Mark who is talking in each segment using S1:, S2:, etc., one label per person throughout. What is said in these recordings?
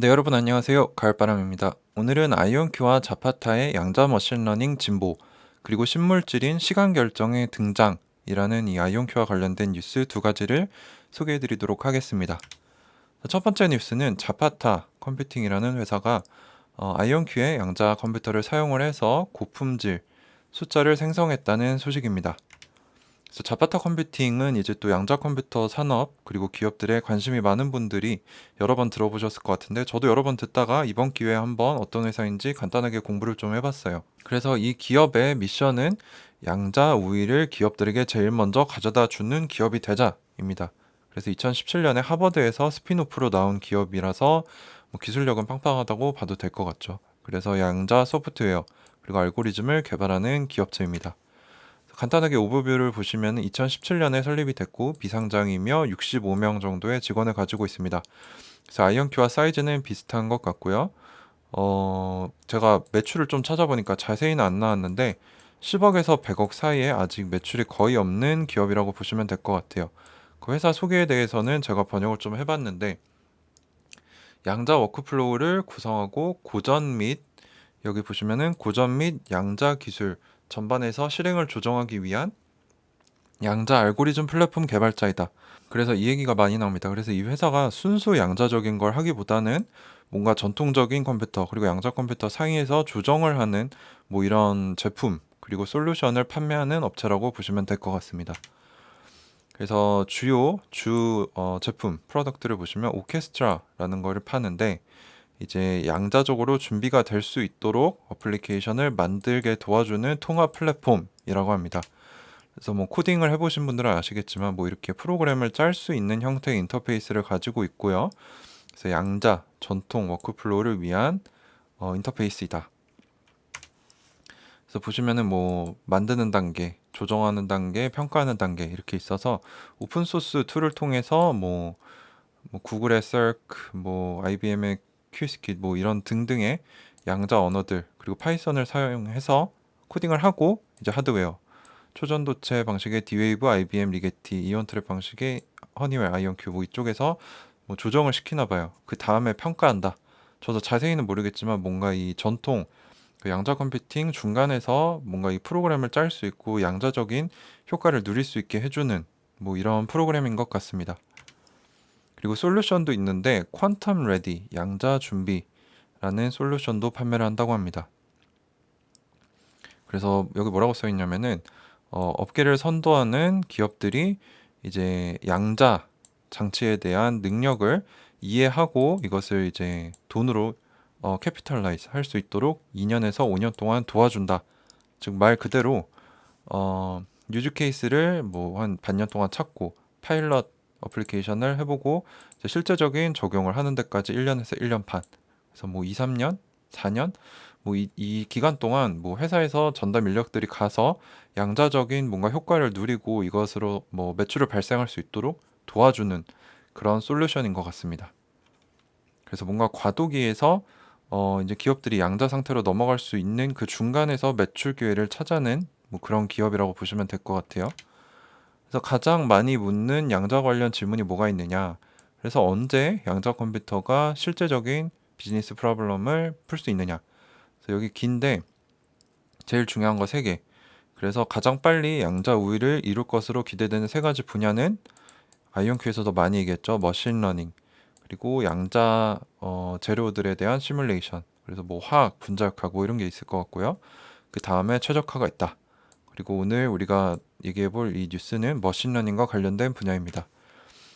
S1: 네, 여러분 안녕하세요. 가을바람입니다. 오늘은 아이온큐와 자파타의 양자 머신러닝 진보, 그리고 신물질인 시간 결정의 등장이라는 이 아이온큐와 관련된 뉴스 두 가지를 소개해 드리도록 하겠습니다. 첫 번째 뉴스는 자파타 컴퓨팅이라는 회사가 아이온큐의 양자 컴퓨터를 사용을 해서 고품질 숫자를 생성했다는 소식입니다. 그래서 자파타 컴퓨팅은 이제 또 양자 컴퓨터 산업 그리고 기업들의 관심이 많은 분들이 여러 번 들어보셨을 것 같은데, 저도 여러 번 듣다가 이번 기회에 한번 어떤 회사인지 간단하게 공부를 좀 해봤어요. 그래서 이 기업의 미션은 양자 우위를 기업들에게 제일 먼저 가져다 주는 기업이 되자입니다. 그래서 2017년에 하버드에서 스핀오프로 나온 기업이라서 뭐 기술력은 빵빵하다고 봐도 될 것 같죠. 그래서 양자 소프트웨어 그리고 알고리즘을 개발하는 기업체입니다. 간단하게 오버뷰를 보시면 2017년에 설립이 됐고 비상장이며 65명 정도의 직원을 가지고 있습니다. 그래서 아이언큐와 사이즈는 비슷한 것 같고요. 제가 매출을 좀 찾아보니까 자세히는 안 나왔는데 10억에서 100억 사이에 아직 매출이 거의 없는 기업이라고 보시면 될 것 같아요. 그 회사 소개에 대해서는 제가 번역을 좀 해봤는데, 양자 워크플로우를 구성하고 고전 및, 여기 보시면은 고전 및 양자 기술 전반에서 실행을 조정하기 위한 양자 알고리즘 플랫폼 개발자이다. 그래서 이 얘기가 많이 나옵니다. 그래서 이 회사가 순수 양자적인 걸 하기보다는 뭔가 전통적인 컴퓨터 그리고 양자 컴퓨터 사이에서 조정을 하는 뭐 이런 제품 그리고 솔루션을 판매하는 업체라고 보시면 될 것 같습니다. 그래서 주요 제품 프로덕트를 보시면 오케스트라라는 거를 파는데, 이제 양자적으로 준비가 될 수 있도록 어플리케이션을 만들게 도와주는 통합 플랫폼이라고 합니다. 그래서 뭐 코딩을 해보신 분들은 아시겠지만 뭐 이렇게 프로그램을 짤 수 있는 형태의 인터페이스를 가지고 있고요. 그래서 양자 전통 워크플로우를 위한 인터페이스이다. 그래서 보시면은 뭐 만드는 단계, 조정하는 단계, 평가하는 단계 이렇게 있어서 오픈 소스 툴을 통해서 뭐 구글의 Circ, 뭐 IBM의 Qiskit 뭐 이런 등등의 양자 언어들 그리고 파이썬을 사용해서 코딩을 하고, 이제 하드웨어 초전도체 방식의 D-Wave, IBM 리게티, 이온 트랩 방식의 허니웰, 아이온큐 뭐 이쪽에서 뭐 조정을 시키나 봐요. 그 다음에 평가한다. 저도 자세히는 모르겠지만 뭔가 이 전통 그 양자 컴퓨팅 중간에서 뭔가 이 프로그램을 짤 수 있고 양자적인 효과를 누릴 수 있게 해주는 뭐 이런 프로그램인 것 같습니다. 그리고 솔루션도 있는데 퀀텀 레디 양자 준비라는 솔루션도 판매를 한다고 합니다. 그래서 여기 뭐라고 써 있냐면은 업계를 선도하는 기업들이 이제 양자 장치에 대한 능력을 이해하고 이것을 이제 돈으로 캐피탈라이즈 할 수 있도록 2년에서 5년 동안 도와준다. 즉 말 그대로 유즈 케이스를 뭐 한 반년 동안 찾고 파일럿 어플리케이션을 해보고 이제 실제적인 적용을 하는 데까지 1년에서 1년 반. 그래서 뭐 2, 3년, 4년 뭐 이 기간 동안 뭐 회사에서 전담 인력들이 가서 양자적인 뭔가 효과를 누리고 이것으로 뭐 매출을 발생할 수 있도록 도와주는 그런 솔루션인 것 같습니다. 그래서 뭔가 과도기에서 이제 기업들이 양자 상태로 넘어갈 수 있는 그 중간에서 매출 기회를 찾아낸 뭐 그런 기업이라고 보시면 될 것 같아요. 그래서 가장 많이 묻는 양자 관련 질문이 뭐가 있느냐? 그래서 언제 양자 컴퓨터가 실제적인 비즈니스 프로블럼을 풀 수 있느냐? 그래서 여기 긴데 제일 중요한 거 3개. 그래서 가장 빨리 양자 우위를 이룰 것으로 기대되는 3가지 분야는 아이온큐에서도 많이 얘기했죠. 머신러닝, 그리고 양자 재료들에 대한 시뮬레이션. 그래서 뭐 화학, 분자역학 뭐 이런 게 있을 것 같고요. 그 다음에 최적화가 있다. 그리고 오늘 우리가 얘기해 볼 이 뉴스는 머신러닝과 관련된 분야입니다.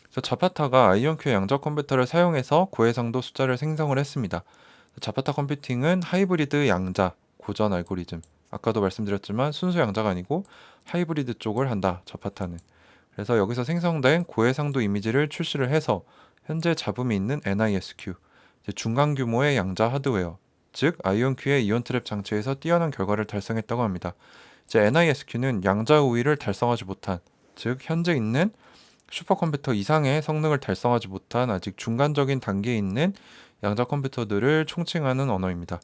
S1: 그래서 자파타가 아이온큐의 양자 컴퓨터를 사용해서 고해상도 숫자를 생성을 했습니다. 자파타 컴퓨팅은 하이브리드 양자 고전 알고리즘, 아까도 말씀드렸지만 순수 양자가 아니고 하이브리드 쪽을 한다, 자파타는. 그래서 여기서 생성된 고해상도 이미지를 출시를 해서 현재 잡음이 있는 NISQ, 이제 중간 규모의 양자 하드웨어, 즉 아이온큐의 이온 트랩 장치에서 뛰어난 결과를 달성했다고 합니다. 이제 NISQ는 양자 우위를 달성하지 못한, 즉 현재 있는 슈퍼컴퓨터 이상의 성능을 달성하지 못한 아직 중간적인 단계에 있는 양자 컴퓨터들을 총칭하는 언어입니다.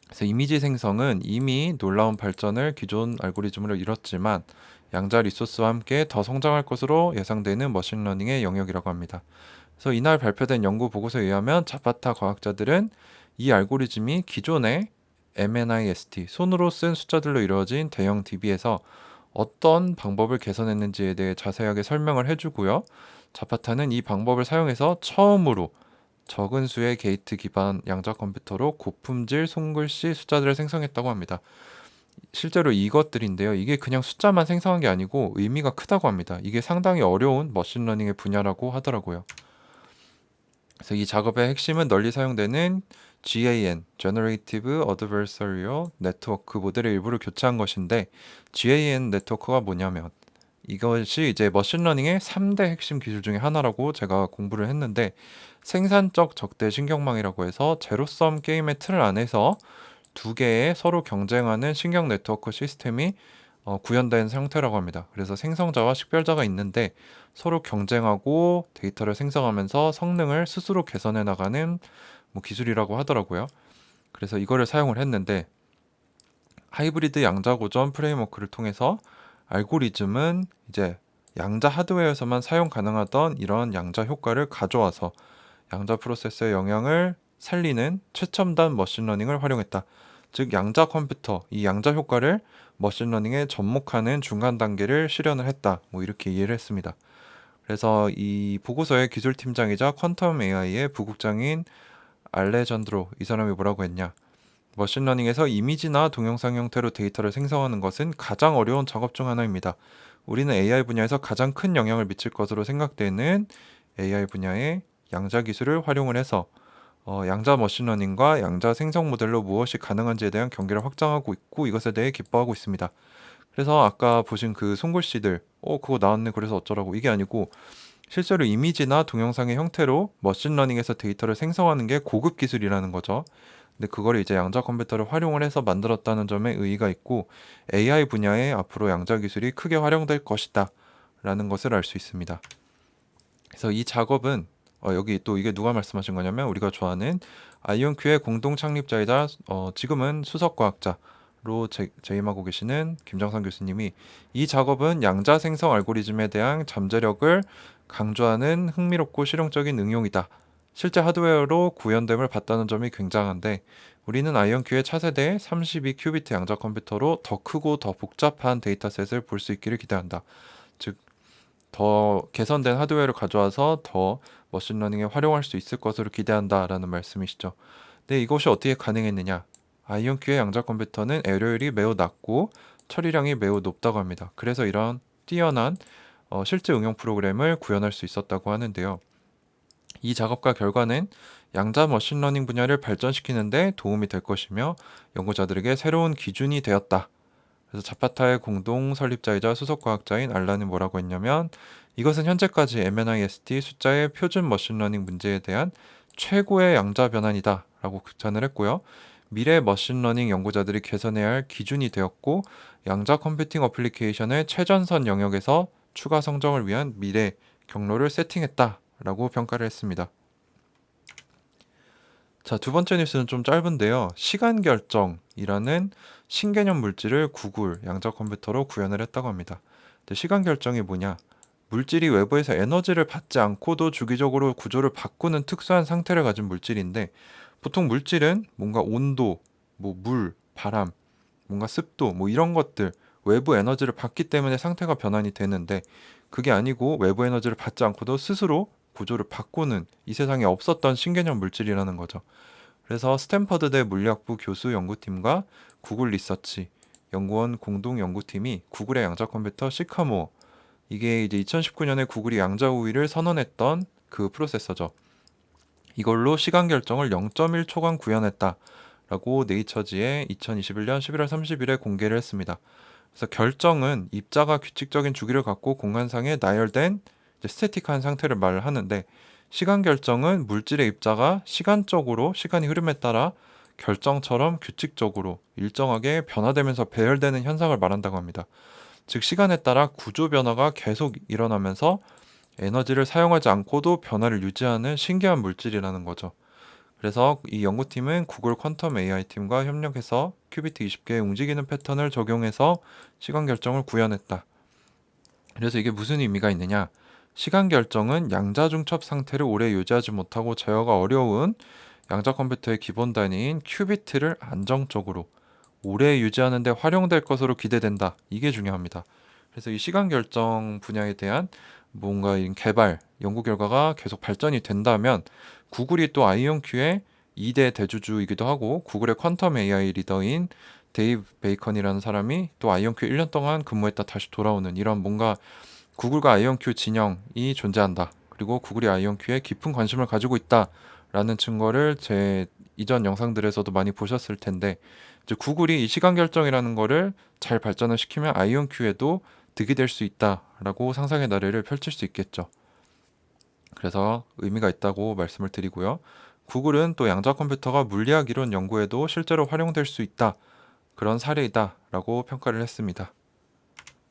S1: 그래서 이미지 생성은 이미 놀라운 발전을 기존 알고리즘으로 이뤘지만 양자 리소스와 함께 더 성장할 것으로 예상되는 머신러닝의 영역이라고 합니다. 그래서 이날 발표된 연구 보고서에 의하면 자파타 과학자들은 이 알고리즘이 기존의 MNIST, 손으로 쓴 숫자들로 이루어진 대형 DB에서 어떤 방법을 개선했는지에 대해 자세하게 설명을 해주고요. 자파타는 이 방법을 사용해서 처음으로 적은 수의 게이트 기반 양자 컴퓨터로 고품질 손글씨 숫자들을 생성했다고 합니다. 실제로 이것들인데요. 이게 그냥 숫자만 생성한 게 아니고 의미가 크다고 합니다. 이게 상당히 어려운 머신러닝의 분야라고 하더라고요. 그래서 이 작업의 핵심은 널리 사용되는 GAN, Generative Adversarial Network 모델의 일부를 교체한 것인데, GAN 네트워크가 뭐냐면 이것이 이제 머신러닝의 3대 핵심 기술 중에 하나라고 제가 공부를 했는데, 생산적 적대 신경망이라고 해서 제로섬 게임의 틀 안에서 두 개의 서로 경쟁하는 신경 네트워크 시스템이 구현된 형태라고 합니다. 그래서 생성자와 식별자가 있는데 서로 경쟁하고 데이터를 생성하면서 성능을 스스로 개선해 나가는 뭐 기술이라고 하더라고요. 그래서 이거를 사용을 했는데, 하이브리드 양자 고전 프레임워크를 통해서 알고리즘은 이제 양자 하드웨어에서만 사용 가능하던 이런 양자 효과를 가져와서 양자 프로세서의 영향을 살리는 최첨단 머신러닝을 활용했다. 즉 양자 컴퓨터, 이 양자 효과를 머신러닝에 접목하는 중간 단계를 실현을 했다. 뭐 이렇게 이해를 했습니다. 그래서 이 보고서의 기술팀장이자 퀀텀 AI의 부국장인 알레잔드로, 이 사람이 뭐라고 했냐? 머신러닝에서 이미지나 동영상 형태로 데이터를 생성하는 것은 가장 어려운 작업 중 하나입니다. 우리는 AI 분야에서 가장 큰 영향을 미칠 것으로 생각되는 AI 분야의 양자 기술을 활용을 해서 양자 머신러닝과 양자 생성 모델로 무엇이 가능한지에 대한 경계를 확장하고 있고, 이것에 대해 기뻐하고 있습니다. 그래서 아까 보신 그 송글씨들, 그거 나왔네 그래서 어쩌라고, 이게 아니고 실제로 이미지나 동영상의 형태로 머신러닝에서 데이터를 생성하는 게 고급 기술이라는 거죠. 근데 그걸 이제 양자 컴퓨터를 활용을 해서 만들었다는 점에 의의가 있고, AI 분야에 앞으로 양자 기술이 크게 활용될 것이다 라는 것을 알 수 있습니다. 그래서 이 작업은 여기 또 이게 누가 말씀하신 거냐면 우리가 좋아하는 아이온큐의 공동 창립자이자 지금은 수석과학자로 재임하고 계시는 김정선 교수님이, 이 작업은 양자 생성 알고리즘에 대한 잠재력을 강조하는 흥미롭고 실용적인 응용이다. 실제 하드웨어로 구현됨을 봤다는 점이 굉장한데, 우리는 아이온큐의 차세대 32큐비트 양자 컴퓨터로 더 크고 더 복잡한 데이터셋을 볼 수 있기를 기대한다. 즉, 더 개선된 하드웨어를 가져와서 더 머신러닝에 활용할 수 있을 것으로 기대한다라는 말씀이시죠. 근데 이것이 어떻게 가능했느냐? 아이온큐의 양자 컴퓨터는 에러율이 매우 낮고 처리량이 매우 높다고 합니다. 그래서 이런 뛰어난 실제 응용 프로그램을 구현할 수 있었다고 하는데요. 이 작업과 결과는 양자 머신러닝 분야를 발전시키는데 도움이 될 것이며 연구자들에게 새로운 기준이 되었다. 그래서 자파타의 공동 설립자이자 수석과학자인 알란은 뭐라고 했냐면, 이것은 현재까지 MNIST 숫자의 표준 머신러닝 문제에 대한 최고의 양자 변환이다 라고 극찬을 했고요. 미래 머신러닝 연구자들이 개선해야 할 기준이 되었고, 양자 컴퓨팅 어플리케이션의 최전선 영역에서 추가 성장을 위한 미래 경로를 세팅했다 라고 평가를 했습니다. 자, 두 번째 뉴스는 좀 짧은데요. 시간 결정이라는 신개념 물질을 구글 양자 컴퓨터로 구현을 했다고 합니다. 근데 시간 결정이 뭐냐? 물질이 외부에서 에너지를 받지 않고도 주기적으로 구조를 바꾸는 특수한 상태를 가진 물질인데, 보통 물질은 뭔가 온도, 뭐 물, 바람, 뭔가 습도, 뭐 이런 것들, 외부 에너지를 받기 때문에 상태가 변환이 되는데, 그게 아니고 외부 에너지를 받지 않고도 스스로 구조를 바꾸는, 이 세상에 없었던 신개념 물질이라는 거죠. 그래서 스탠퍼드대 물리학부 교수 연구팀과 구글 리서치 연구원 공동 연구팀이 구글의 양자 컴퓨터 시카모어, 이게 이제 2019년에 구글이 양자 우위를 선언했던 그 프로세서죠. 이걸로 시간 결정을 0.1초간 구현했다라고 네이처지에 2021년 11월 30일에 공개를 했습니다. 그래서 결정은 입자가 규칙적인 주기를 갖고 공간상에 나열된 스태틱한 상태를 말을 하는데, 시간 결정은 물질의 입자가 시간적으로 시간이 흐름에 따라 결정처럼 규칙적으로 일정하게 변화되면서 배열되는 현상을 말한다고 합니다. 즉 시간에 따라 구조 변화가 계속 일어나면서 에너지를 사용하지 않고도 변화를 유지하는 신기한 물질이라는 거죠. 그래서 이 연구팀은 구글 퀀텀 AI 팀과 협력해서 큐비트 20개의 움직이는 패턴을 적용해서 시간 결정을 구현했다. 그래서 이게 무슨 의미가 있느냐? 시간 결정은 양자 중첩 상태를 오래 유지하지 못하고 제어가 어려운 양자 컴퓨터의 기본 단위인 큐비트를 안정적으로 오래 유지하는 데 활용될 것으로 기대된다. 이게 중요합니다. 그래서 이 시간 결정 분야에 대한 뭔가 이 개발, 연구 결과가 계속 발전이 된다면 구글이 또 아이온큐의 2대 대주주이기도 하고 구글의 퀀텀 AI 리더인 데이브 베이컨이라는 사람이 또 아이온큐 1년 동안 근무했다 다시 돌아오는 이런 뭔가 구글과 아이온큐 진영이 존재한다. 그리고 구글이 아이온큐에 깊은 관심을 가지고 있다라는 증거를 제 이전 영상들에서도 많이 보셨을 텐데 이제 구글이 이 시간 결정이라는 거를 잘 발전을 시키면 아이온큐에도 득이 될 수 있다라고 상상의 나래를 펼칠 수 있겠죠. 그래서 의미가 있다고 말씀을 드리고요. 구글은 또 양자 컴퓨터가 물리학 이론 연구에도 실제로 활용될 수 있다. 그런 사례이다라고 평가를 했습니다.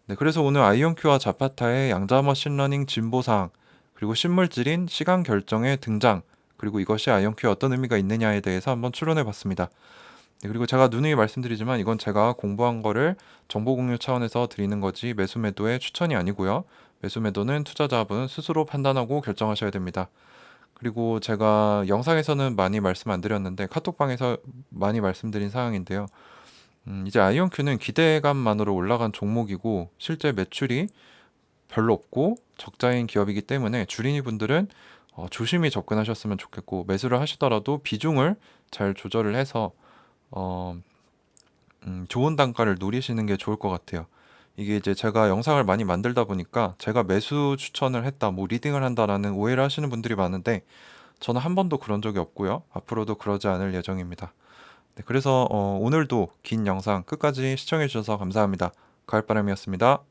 S1: 네, 그래서 오늘 아이온큐와 자파타의 양자 머신러닝 진보사항, 그리고 신물질인 시간 결정의 등장, 그리고 이것이 아이온큐에 어떤 의미가 있느냐에 대해서 한번 추론해 봤습니다. 네, 그리고 제가 누누이 말씀드리지만 이건 제가 공부한 거를 정보 공유 차원에서 드리는 거지 매수 매도의 추천이 아니고요. 매수 매도는 투자자분 스스로 판단하고 결정하셔야 됩니다. 그리고 제가 영상에서는 많이 말씀 안 드렸는데 카톡방에서 많이 말씀드린 사항인데요. 이제 아이온큐는 기대감만으로 올라간 종목이고 실제 매출이 별로 없고 적자인 기업이기 때문에 주린이 분들은 조심히 접근하셨으면 좋겠고 매수를 하시더라도 비중을 잘 조절을 해서 어, 좋은 단가를 노리시는 게 좋을 것 같아요. 이게 이제 제가 영상을 많이 만들다 보니까 제가 매수 추천을 했다, 뭐 리딩을 한다라는 오해를 하시는 분들이 많은데 저는 한 번도 그런 적이 없고요. 앞으로도 그러지 않을 예정입니다. 네, 그래서 오늘도 긴 영상 끝까지 시청해 주셔서 감사합니다. 가을바람이었습니다.